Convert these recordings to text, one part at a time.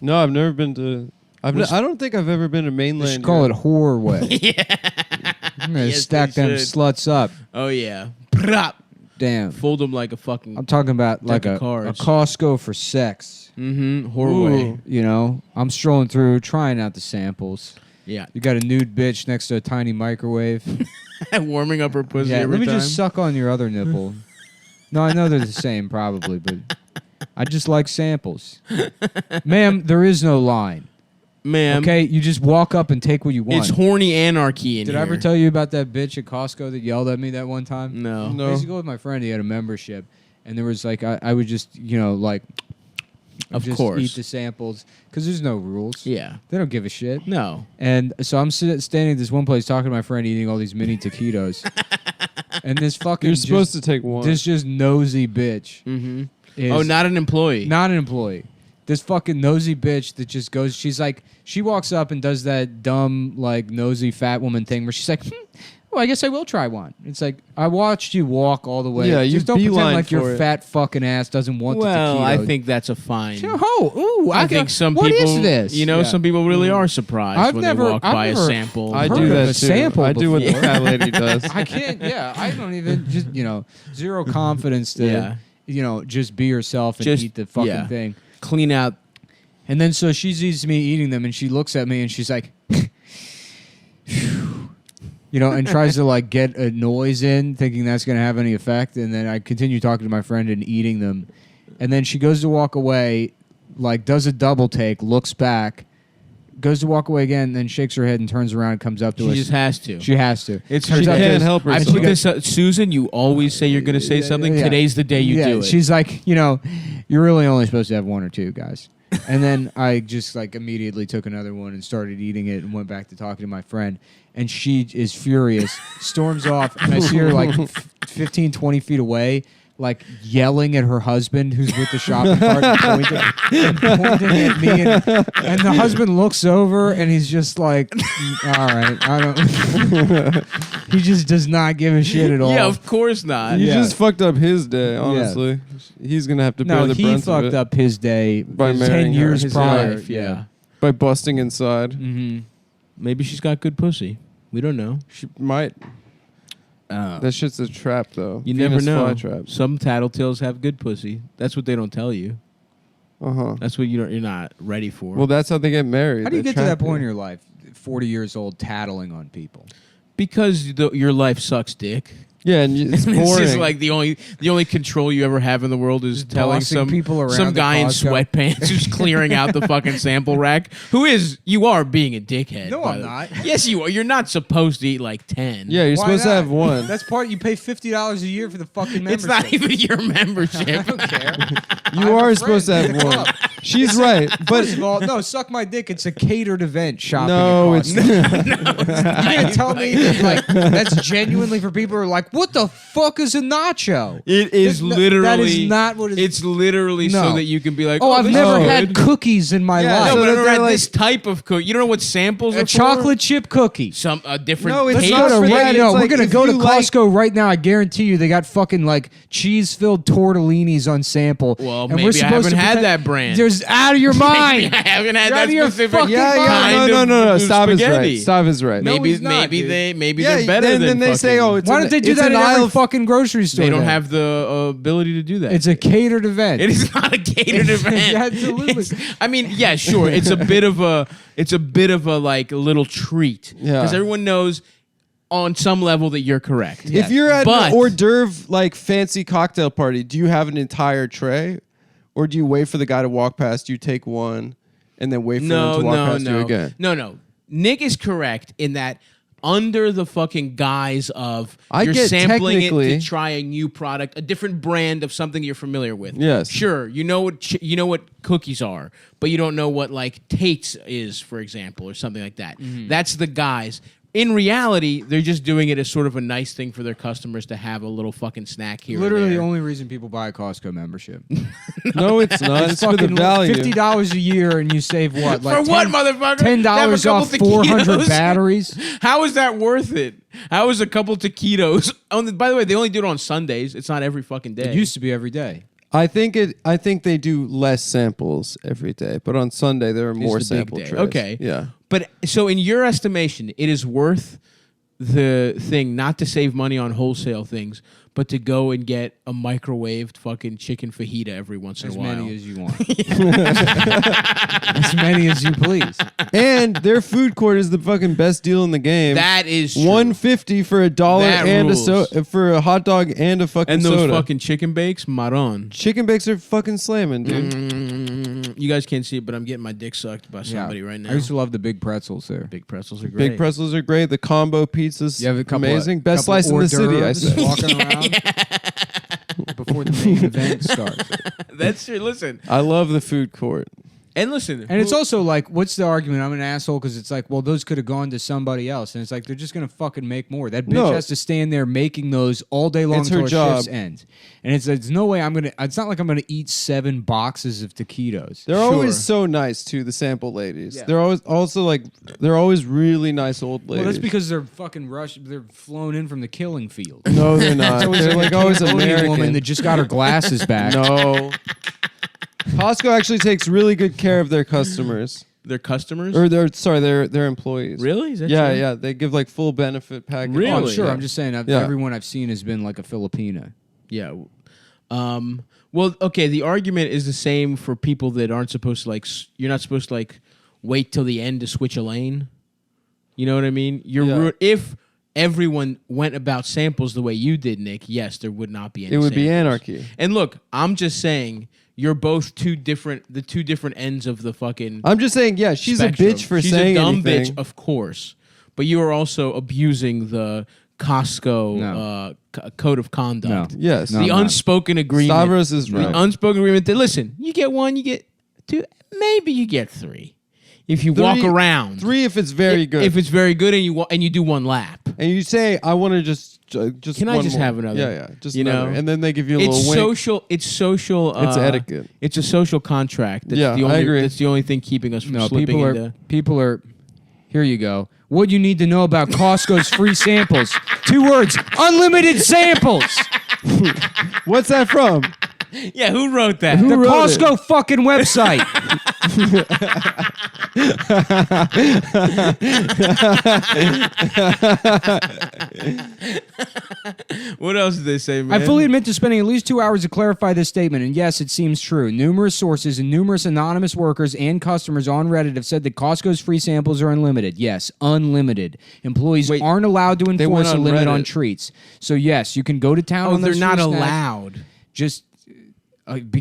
No, I've never been to. I don't think I've ever been to mainland. They should call it Whore Way. Yeah. I'm gonna Yes, stack they them should. sluts up. Oh yeah. Prop. Damn. Fold them like a fucking. I'm talking about like Deck a of cards. Costco for sex. Horway. You know, I'm strolling through, trying out the samples. Yeah. You got a nude bitch next to a tiny microwave. Warming up her pussy Yeah, every let me time. just suck on your other nipple. No, I know they're the same probably, but I just like samples. Ma'am, there is no line. Ma'am. Okay, you just walk up and take what you want. It's horny anarchy in Did here. I ever tell you about that bitch at Costco that yelled at me that one time? No. No. I used to go with my friend. He had a membership, and there was like I would just like Of just course. eat the samples because there's no rules. Yeah. They don't give a shit. No. And so I'm standing at this one place talking to my friend, eating all these mini taquitos, and this fucking You're supposed to take one. this just nosy bitch. Mm-hmm. Is Oh, not an employee. not an employee. This fucking nosy bitch that just goes. She's like, she walks up and does that dumb like nosy fat woman thing where she's like, well, I guess I will try one. It's like I watched you walk all the way. Yeah, you just don't pretend beeline like your for it. fat fucking ass doesn't want the taquito. Well, I think that's a fine. Oh, ooh, I think some what people. is this? You know, Yeah. some people really are surprised I've when never- they walk I've by a never- sample. I heard do of that a too. sample I do what before. that lady does. I can't. Yeah, I don't even just zero confidence to just be yourself and Just- eat the fucking yeah. thing. Clean out. And then so she sees me eating them, and she looks at me, and she's like, and tries to like get a noise in, thinking that's going to have any effect. And then I continue talking to my friend and eating them. And then she goes to walk away, like does a double take, looks back, goes to walk away again, then shakes her head and turns around and comes up to She us. just has to. She has to. It's Turns her out day. there's- Can't help I herself. put this up. Susan, you always say you're going to say something. Yeah. Today's the day you do it. She's like, you're really only supposed to have one or two, guys. And then I just like immediately took another one and started eating it and went back to talking to my friend. And she is furious, storms off, and I see her like 15, 20 feet away, like yelling at her husband who's with the shopping cart and pointing at me. And the husband looks over and he's just like, all right, I don't. He just does not give a shit at all. Yeah, of course not. You Yeah. just fucked up his day, honestly. He's going to have to bear No, the he brunt of fucked it up his day By 10 marrying her. years His prior. life, yeah. by busting inside. Mm-hmm. Maybe she's got good pussy. We don't know. She might. That shit's a trap, though. You Venus never know. flytraps. Some tattletales have good pussy. That's what they don't tell you. Uh-huh. That's what you're not ready for. Well, that's how they get married. How do you They get to that trap point in you. your life, 40 years old, tattling on people? because your life sucks dick. Yeah, and it's boring. It's just like the only control you ever have in the world is telling bossing some people around some at guy in Costco. sweatpants who's clearing out the fucking sample rack. You are being a dickhead. No, by I'm the- not. Yes, you are. You're not supposed to eat like 10. yeah, you're Why supposed to not? have one. That's part. You pay $50 a year for the fucking It's membership. not even your membership. I don't care. You I'm are a supposed to friend. have one. She's right, but First of all, no, suck my dick. It's a catered event. Shopping. no, at it's Costco. not. You're gonna tell me that, like that's genuinely for people who are like, what the fuck is a nacho? It is literally. That is not what It's literally No. so that you can be like, Oh, I've this never is had good. cookies in my Yeah, life. No, so but that I've never they're had like- this type of cookie. You don't know what samples are A for? chocolate chip cookie. Some different. No, it's taste. not for that. No, It's we're like gonna if go to you like- Costco right now. I guarantee you, they got fucking like cheese-filled tortellinis on sample. Well, and maybe we're I supposed haven't to had pretend- that brand. There's out of your mind. Maybe I haven't had You're that out of your specific fucking Yeah, kind yeah, no. of Stop is right. spaghetti. Stop is right. No, Maybe he's not, dude. maybe Yeah, they're better then than they say, fucking- oh, it's Why an- don't they do it's that an in every aisle. fucking grocery store? They don't then? have the ability to do that. It's a catered event. It is not a catered event. Absolutely. I mean, yeah, sure. It's a bit of a like little treat Yeah. because everyone knows on some level that you're correct. Yeah. If you're at But- an hors d'oeuvre like fancy cocktail party, do you have an entire tray, or do you wait for the guy to walk past you, take one, and then wait for them to walk past you again? No. Nick is correct in that under the fucking guise of I you're get sampling it technically- to try a new product, a different brand of something you're familiar with. Yes. Sure, you know what cookies are, but you don't know what like Tate's is, for example, or something like that. That's the guise. In reality, they're just doing it as sort of a nice thing for their customers to have a little fucking snack here. Literally and the there. only reason people buy a Costco membership. No, it's not. It's for the Fucking value. $50 a year and you save what? Like For what, motherfucker? $10 Have a couple off 400 taquitos? batteries. How is that worth it? How is a couple taquitos? By the way, they only do it on Sundays. It's not every fucking day. It used to be every day. I think they do less samples every day, but on Sunday there are more the big sample day. trays. Okay. Yeah. But so in your estimation, it is worth the thing not to save money on wholesale things, but to go and get a microwaved fucking chicken fajita every once in a while. As many as you want. As many as you please. And their food court is the fucking best deal in the game. That is true. $1.50 for $1 That and rules. for a hot dog and a fucking And those soda. fucking chicken bakes, maron. Chicken bakes are fucking slamming, dude. You guys can't see it, but I'm getting my dick sucked by somebody right now. I used to love the big pretzels there. Big pretzels are great. Big pretzels are great. The combo pizza's You have a couple amazing. Of, Best couple slice in the hors city, I d'oeuvres say. walking around before the main event starts. That's true. Listen. I love the food court. And listen. And it's also like, what's the argument? I'm an asshole because it's like, well, those could have gone to somebody else. And it's like, they're just going to fucking make more. That bitch No. has to stand there making those all day long It's her until her job. shifts end. And it's no way I'm going to, it's not like I'm going to eat 7 boxes of taquitos. They're Sure. always so nice too, the sample ladies. Yeah. They're always also like they're always really nice old ladies. Well, that's because they're fucking they're flown in from the killing field. No, they're not. They're like always Cambodian American. woman that just got her glasses back. No. Costco actually takes really good care of their customers. Their customers? Or their employees. Really? Is that Yeah, true? yeah. They give like full benefit package. Really? Oh, I'm sure. Yeah. I'm just saying, Yeah. everyone I've seen has been like a Filipina. Yeah. Well, okay, the argument is the same for people that aren't supposed to you're not supposed to wait till the end to switch a lane. You know what I mean? Yeah. If everyone went about samples the way you did, Nick, yes, there would not be any It would be samples. anarchy. And look, I'm just saying you're both the two different ends of the fucking I'm just saying, yeah, she's spectrum. a bitch for She's saying a dumb anything. bitch, of course. But you are also abusing the Costco No. code of conduct. No. Yes. No, The I'm not. unspoken agreement. Stavros is right. The unspoken agreement that, listen, you get 1, you get 2, maybe you get 3. If you walk around. 3 if it's very good. If it's very good and you do 1 lap. and you say, I want to just Can I one just more. have another? Yeah, yeah. Just You another. know? And then they give you a It's little wink. social. It's social. It's etiquette. It's a social contract. That's Yeah, the only, I agree. That's the only thing keeping us from No, slipping people into. are. Here you go. What you need to know about Costco's free samples? 2 words: unlimited samples. What's that from? Yeah, who wrote that? The wrote Costco fucking website. What else did they say, man? I fully admit to spending at least 2 hours to clarify this statement, and yes, it seems true. Numerous sources and numerous anonymous workers and customers on Reddit have said that Costco's free samples are unlimited. Yes, unlimited. Employees Wait, aren't allowed to went enforce a on limit on Reddit. treats. So yes, you can go to town Oh, on they're those not free snacks. allowed. Just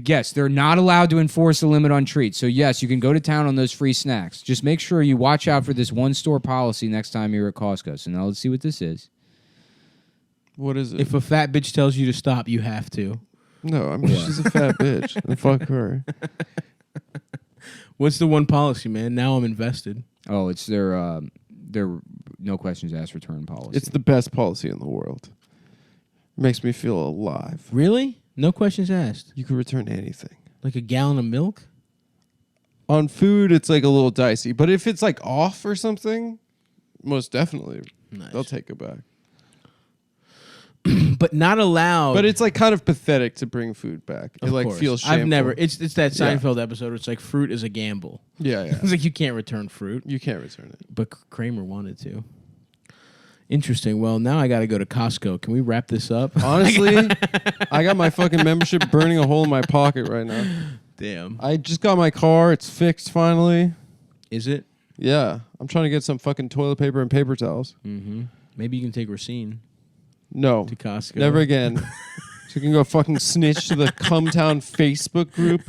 yes, they're not allowed to enforce a limit on treats. So yes, you can go to town on those free snacks. Just make sure you watch out for this one store policy next time you're at Costco. So now let's see what this is. What is it? If a fat bitch tells you to stop, you have to. No, I mean, she's a fat bitch. And fuck her. What's the one policy, man? Now I'm invested. Oh, it's their no questions asked return policy. It's the best policy in the world. Makes me feel alive. Really? No questions asked. You can return anything. Like a gallon of milk? On food, it's like a little dicey. But if it's like off or something, most definitely Nice. they'll take it back. But not allowed. But it's like kind of pathetic to bring food back. It Of like course. feels shameful. I've never. It's that Yeah. Seinfeld episode where it's like fruit is a gamble. Yeah, yeah. It's like you can't return fruit. You can't return it. But Kramer wanted to. Interesting. Well, now I got to go to Costco. Can we wrap this up? Honestly, I got my fucking membership burning a hole in my pocket right now. Damn. I just got my car. It's fixed finally. Is it? Yeah. I'm trying to get some fucking toilet paper and paper towels. Mm-hmm. Maybe you can take Racine No. to Costco. Never again. So you can go fucking snitch to the Cumtown Facebook group.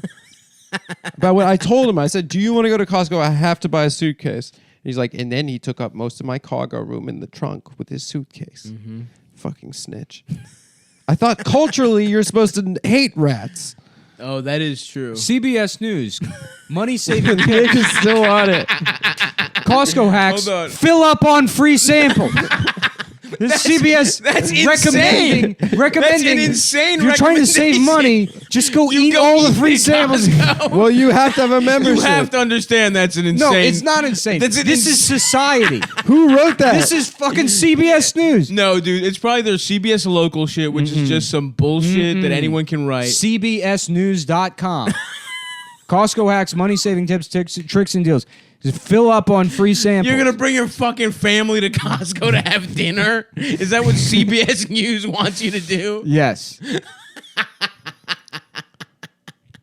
About what I told him, I said, do you want to go to Costco? I have to buy a suitcase. And he's like, and then he took up most of my cargo room in the trunk with his suitcase. Mm-hmm. Fucking snitch. I thought culturally you're supposed to hate rats. Oh, that is true. CBS News. Money saving Nick is still on it. Costco hacks. Hold on. Fill up on free sample. This is CBS that's recommending. That's an insane If you're trying to save money, just go eat go all the eat free at samples. Costco. Well, you have to have a membership. You have to understand that's an insane. No, it's not insane. That's an This is society. Who wrote that? This is fucking CBS News. No, dude, it's probably their CBS local shit, which is just some bullshit that anyone can write. CBSNews.com. Costco hacks, money-saving tips, tricks, and deals. Just fill up on free samples. You're gonna bring your fucking family to Costco to have dinner? Is that what CBS News wants you to do? Yes.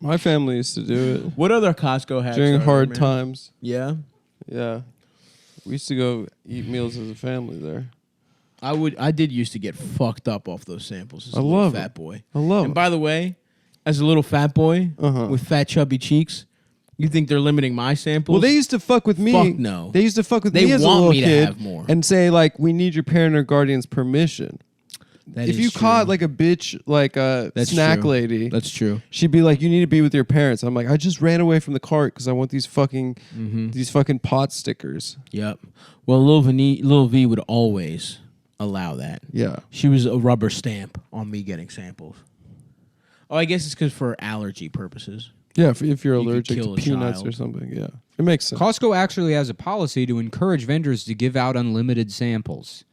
My family used to do it What other Costco hacks during are hard there, man? times. Yeah, Yeah, we used to go eat meals as a family there. I did used to get fucked up off those samples. As a I little love fat it. boy. I love And it. by the way, as a little fat boy Uh-huh. with fat chubby cheeks, you think they're limiting my samples? Well, they used to fuck with me. Fuck no. They used to fuck with They me as a want little me to kid have more. and say like, "We need your parent or guardian's permission." That If is you true. caught like a bitch, like a That's snack true. lady, That's true. she'd be like, "You need to be with your parents." I'm like, "I just ran away from the cart because I want these fucking pot stickers." Yep. Well, Lil V would always allow that. Yeah. She was a rubber stamp on me getting samples. Oh, I guess it's because for allergy purposes. Yeah, if you're could allergic kill to a peanuts child. or something, yeah, it makes sense. Costco actually has a policy to encourage vendors to give out unlimited samples.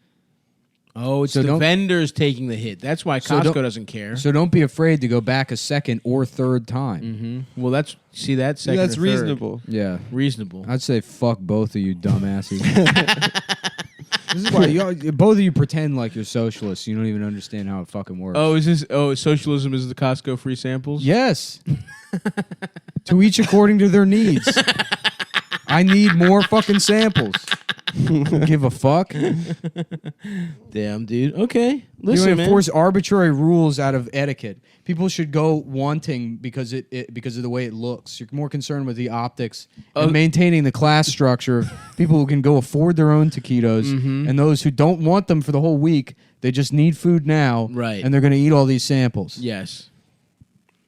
Oh, it's So the don't- vendors taking the hit. That's why So Costco don't- doesn't care. So don't be afraid to go back a second or third time. Well, that's Yeah, second that's or third. reasonable. Yeah. Reasonable. I'd say fuck both of you dumbasses. This is why both of you pretend like you're socialists. You don't even understand how it fucking works. Socialism is the Costco free samples? Yes. To each according to their needs. I need more fucking samples. Give a fuck. Damn, dude. Okay. Listen, You man. enforce arbitrary rules out of etiquette. People should go wanting because because of the way it looks. You're more concerned with the optics and maintaining the class structure of people who can go afford their own taquitos and those who don't want them for the whole week. They just need food now, Right. And they're going to eat all these samples. Yes.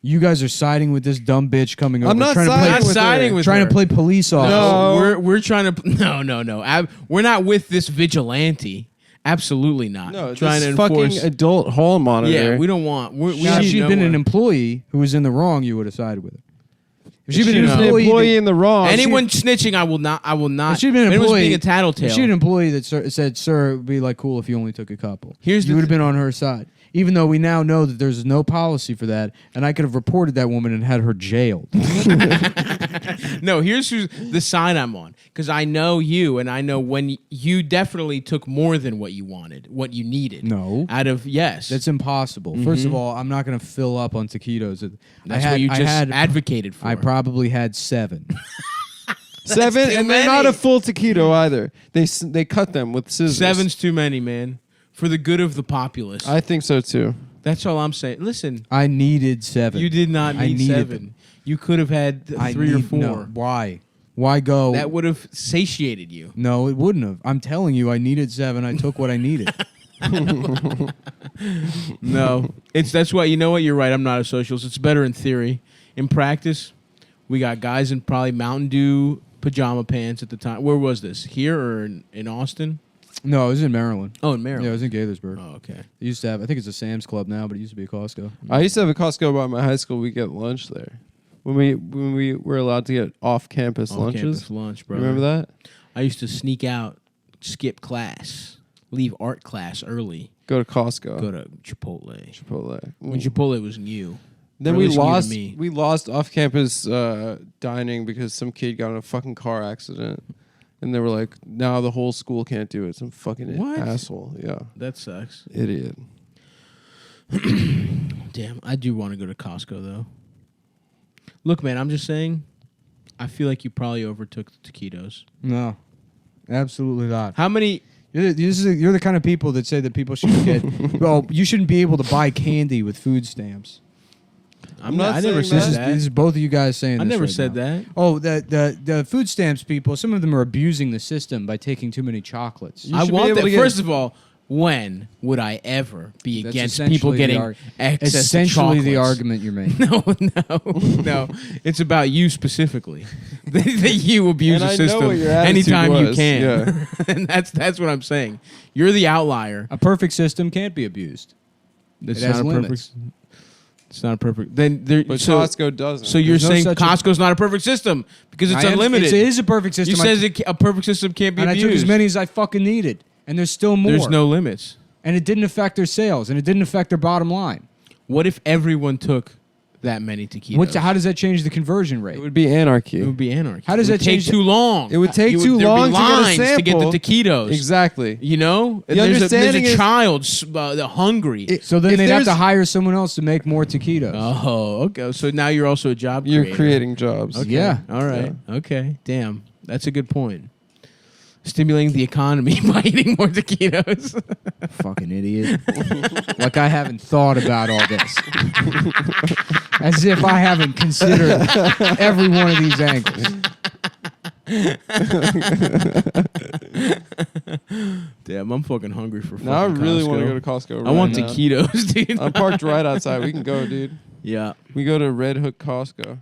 You guys are siding with this dumb bitch coming over. I'm not trying to siding play, Not with siding her. with trying her. to play police officer. No. We're trying to no. We're not with this vigilante. Absolutely not. No, trying this to fucking enforce. adult hall monitor. Yeah, we don't want. We Now, have if she'd been nowhere. an employee who was in the wrong, you would have sided with her. If She's she'd been an an employee in the wrong. Anyone snitching, I will not. If she'd been an If anyone's employee, being a tattletale. If she'd an employee that said, "Sir, it would be like cool if you only took a couple," Here's you the would have been on her side. Even though we now know that there's no policy for that, and I could have reported that woman and had her jailed. No, here's the side I'm on. Because I know you, and I know when you definitely took more than what you wanted, what you needed. No. Out of, yes. That's impossible. First of all, I'm not going to fill up on taquitos. That's what you just advocated for. I probably had 7. 7, too and they're not many. a full taquito either. They cut them with scissors. 7's too many, man. For the good of the populace. I think so too. That's all I'm saying. Listen, I needed 7. you did not I need needed 7. them. You could have had 3 or 4. No. Why? Why go? That would have satiated you. No, it wouldn't have. I'm telling you, I needed 7. I took what I needed. No, that's why. You know what? You're right. I'm not a socialist. It's better in theory. In practice, we got guys in probably Mountain Dew pajama pants at the time. Where was this? Here or in Austin? No, it was in Maryland. Oh, in Yeah, it Maryland. was in Gaithersburg. Oh, okay. It used to have. I think it's a Sam's Club now, but it used to be a Costco. I used to have a Costco by my high school. We get lunch there when we were allowed to get off-campus lunches. Off-campus lunch, bro. Remember that? I used to sneak out, skip class, leave art class early, Go to Costco. go to Chipotle. Chipotle. When Chipotle was new. Then Or at we least you to lost. me. We lost off-campus dining because some kid got in a fucking car accident, and they were like, "Now the whole school can't do it." Some fucking What? asshole. Yeah, That sucks. idiot. Damn, I do want to go to Costco though. Look, man, I'm just saying. I feel like you probably overtook the taquitos. No, absolutely not. How many? You're the kind of people that say that people shouldn't get. Well, you shouldn't be able to buy candy with food stamps. I'm not I never saying said that. that. This is both of you guys saying. I this never right said now. that. Oh, the food stamps people. Some of them are abusing the system by taking too many chocolates. You I should be want able that. to get- First of all, when would I ever be That's against essentially people the getting access to essentially the chocolates? argument you're making. No. It's about you specifically. that you abuse And the I know system what your attitude anytime you was, can. yeah. And that's what I'm saying. You're the outlier. A perfect system can't be abused. It's It has not a limits. perfect. It's not a perfect. Then there. But so, Costco doesn't. so you're There's no saying such a- Costco's not a perfect system because it's unlimited. It is a perfect system. You says a perfect system can't be and abused. I took as many as I fucking needed, and there's still more. There's no limits. and it didn't affect their sales, and it didn't affect their bottom line. What if everyone took that many taquitos? How does that change the conversion rate? It would be anarchy. It would be anarchy. How does it would that change take too long? It would take You too there'd be long to get a lines to get sample. the taquitos. Exactly. You know, The there's understanding a is- child hungry. So then If they'd have to there's- hire someone else to make more taquitos. Oh, okay. So now you're also a job You're creator. creating jobs. Okay. Yeah. All right. Okay. Damn. That's a good point. Stimulating the economy by eating more taquitos. Fucking idiot. Like I haven't thought about all this. As if I haven't considered every one of these angles. Damn, I'm fucking hungry for fucking Now I really Costco. want to go to Costco. I right want now. taquitos, dude. I'm parked right outside. We can go, dude. Yeah. We go to Red Hook Costco.